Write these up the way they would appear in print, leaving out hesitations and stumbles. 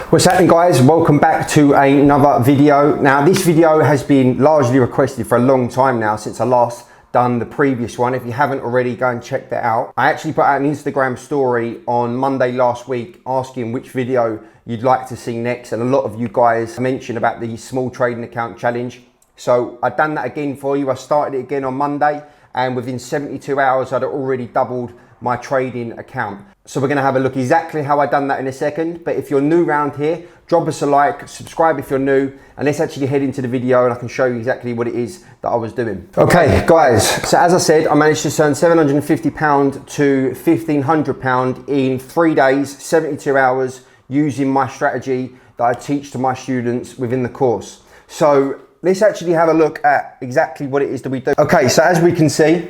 What's happening, guys? Welcome back to another video. Now this video has been largely requested for a long time now, since I last done the previous one. If you haven't already, go and check that out. I actually put out an Instagram story on Monday last week asking which video you'd like to see next, and a lot of you guys mentioned about the small trading account challenge. So I've done that again for you. I started it again on Monday, and within 72 hours I'd already doubled my trading account. So we're going to have a look exactly how I done that in a second. But if you're new around here, drop us a like, subscribe if you're new, and let's actually head into the video and I can show you exactly what it is that I was doing. Okay guys, so as I said, I managed to turn £750 to £1,500 in 3 days, 72 hours, using my strategy that I teach to my students within the course. So let's actually have a look at exactly what it is that we do. Okay, so as we can see,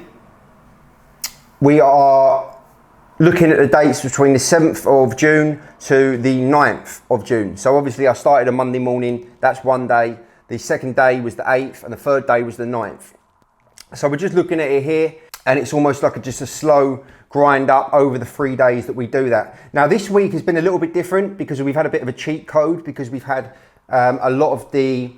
we are looking at the dates between the 7th of June to the 9th of June. So obviously I started on Monday morning, that's one day. The second day was the 8th and the third day was the 9th. So we're just looking at it here, and it's almost like just a slow grind up over the 3 days that we do that. Now this week has been a little bit different because we've had a bit of a cheat code, because we've had a lot of the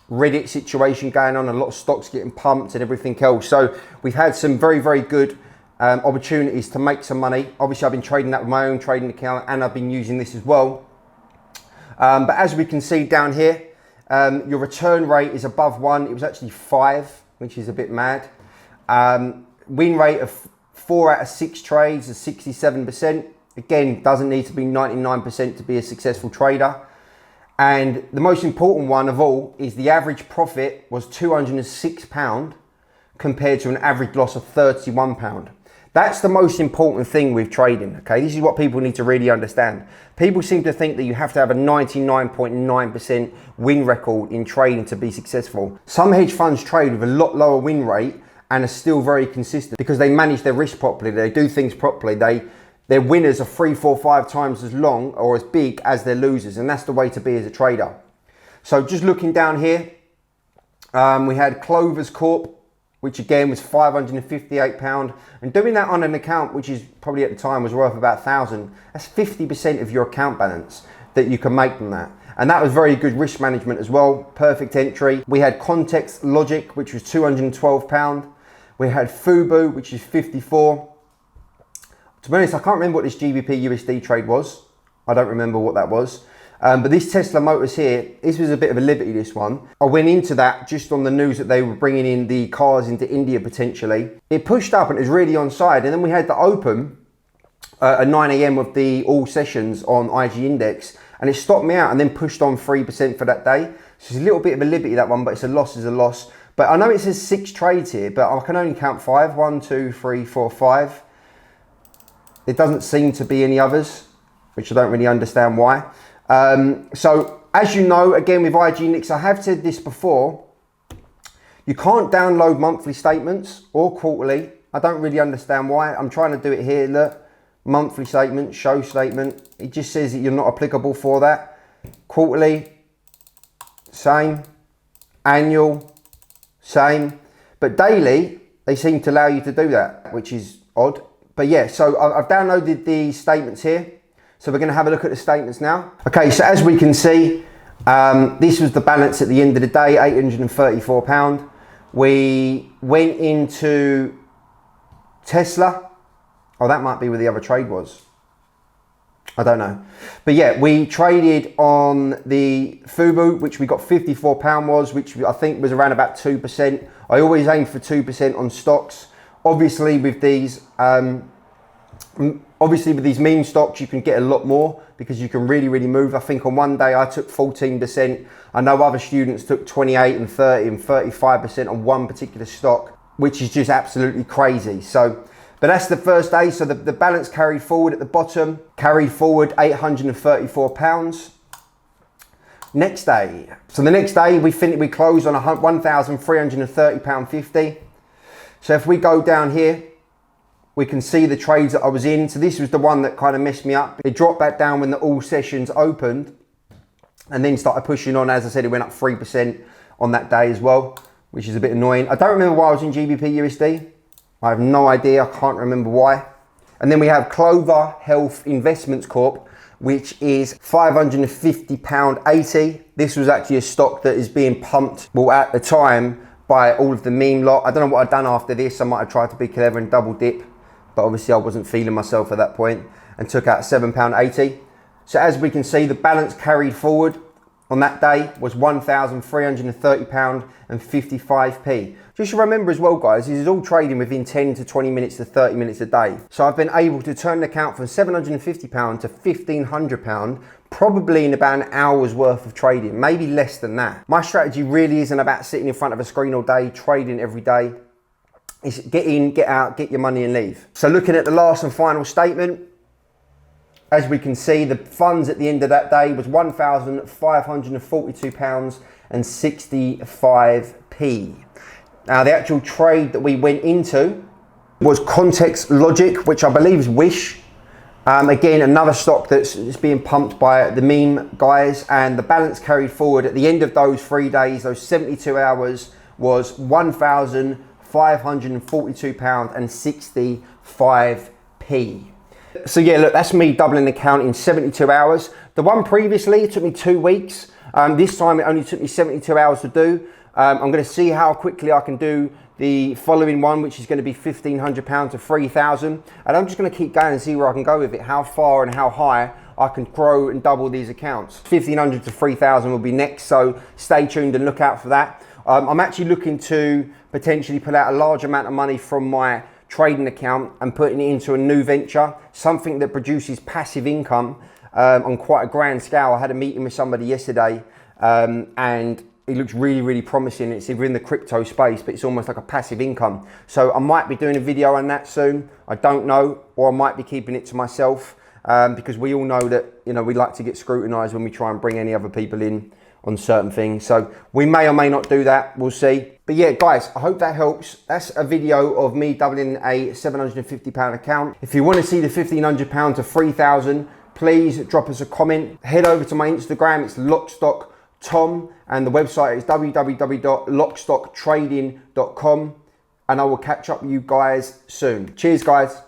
Reddit situation going on, a lot of stocks getting pumped and everything else. So we've had some very, very good opportunities to make some money. Obviously I've been trading that with my own trading account, and I've been using this as well. But as we can see down here, your return rate is above 1. It was actually 5, which is a bit mad. Win rate of 4 out of 6 trades is 67%. Again, doesn't need to be 99% to be a successful trader. And the most important one of all is the average profit was £206 compared to an average loss of £31. That's the most important thing with trading, okay? This is what people need to really understand. People seem to think that you have to have a 99.9% win record in trading to be successful. Some hedge funds trade with a lot lower win rate and are still very consistent because they manage their risk properly, they do things properly, their winners are 3, 4, 5 times as long or as big as their losers, and that's the way to be as a trader. So just looking down here, we had Clovers Corp, which again was £558, and doing that on an account which is probably at the time was worth about 1,000, that's 50% of your account balance that you can make from that. And that was very good risk management as well, perfect entry. We had Context Logic, which was £212. We had Fubu, which is 54. To be honest, I can't remember what this GBP USD trade was. I don't remember what that was. But this Tesla Motors here, this was a bit of a liberty, this one. I went into that just on the news that they were bringing in the cars into India potentially. It pushed up and it was really on side. And then we had the open at 9 AM of the all sessions on IG Index. And it stopped me out and then pushed on 3% for that day. So it's a little bit of a liberty, that one, but it's a loss is a loss. But I know it says 6 trades here, but I can only count 5. 1, 2, 3, 4, 5. It doesn't seem to be any others, which I don't really understand why. So as you know, again with IG Index, I have said this before, you can't download monthly statements or quarterly. I don't really understand why. I'm trying to do it here, look, monthly statement, show statement. It just says that you're not applicable for that. Quarterly, same. Annual, same. But daily, they seem to allow you to do that, which is odd. But yeah, so I've downloaded the statements here. So we're going to have a look at the statements now. Okay, so as we can see, this was the balance at the end of the day, £834. We went into Tesla. Oh, that might be where the other trade was. I don't know. But yeah, we traded on the Fubu, which we got £54 was, which I think was around about 2%. I always aim for 2% on stocks. Obviously with these meme stocks, you can get a lot more because you can really, really move. I think on one day I took 14%. I know other students took 28 and 30 and 35% on one particular stock, which is just absolutely crazy. So, but that's the first day. So the balance carried forward at the bottom, carried forward £834. Next day. So the next day we closed on £1,330.50. So if we go down here, we can see the trades that I was in. So this was the one that kind of messed me up. It dropped back down when the all sessions opened and then started pushing on. As I said, it went up 3% on that day as well, which is a bit annoying. I don't remember why I was in GBP USD. I have no idea. I can't remember why. And then we have Clover Health Investments Corp, which is £550.80. This was actually a stock that is being pumped, well, at the time, by all of the meme lot. I don't know what I'd done after this. I might have tried to be clever and double dip, but obviously I wasn't feeling myself at that point, and took out £7.80. So as we can see, the balance carried forward on that day was £1,330.55. Just remember as well, guys, this is all trading within 10 to 20 minutes to 30 minutes a day. So I've been able to turn the account from £750 to £1,500, probably in about an hour's worth of trading, maybe less than that. My strategy really isn't about sitting in front of a screen all day, trading every day. It's get in, get out, get your money and leave. So looking at the last and final statement, as we can see, the funds at the end of that day was £1,542.65. Now, the actual trade that we went into was Context Logic, which I believe is Wish. Again, another stock that's being pumped by the meme guys, and the balance carried forward at the end of those 3 days, those 72 hours, was £1,542.65. So yeah, look, that's me doubling the account in 72 hours. The one previously, it took me 2 weeks. This time it only took me 72 hours to do. I'm going to see how quickly I can do the following one, which is going to be £1,500 to 3,000. And I'm just going to keep going and see where I can go with it, how far and how high I can grow and double these accounts. 1,500 to 3,000 will be next, so stay tuned and look out for that. I'm actually looking to potentially pull out a large amount of money from my trading account and putting it into a new venture, something that produces passive income on quite a grand scale. I had a meeting with somebody yesterday and it looks really, really promising. It's either in the crypto space, but it's almost like a passive income. So I might be doing a video on that soon. I don't know, or I might be keeping it to myself because we all know that, you know, we like to get scrutinized when we try and bring any other people in on certain things. So we may or may not do that, we'll see. But yeah, guys, I hope that helps. That's a video of me doubling a £750 account. If you want to see the £1,500 to 3,000, please drop us a comment. Head over to my Instagram, it's LockStock Tom, and the website is www.lockstocktrading.com, and I will catch up with you guys soon. Cheers, guys.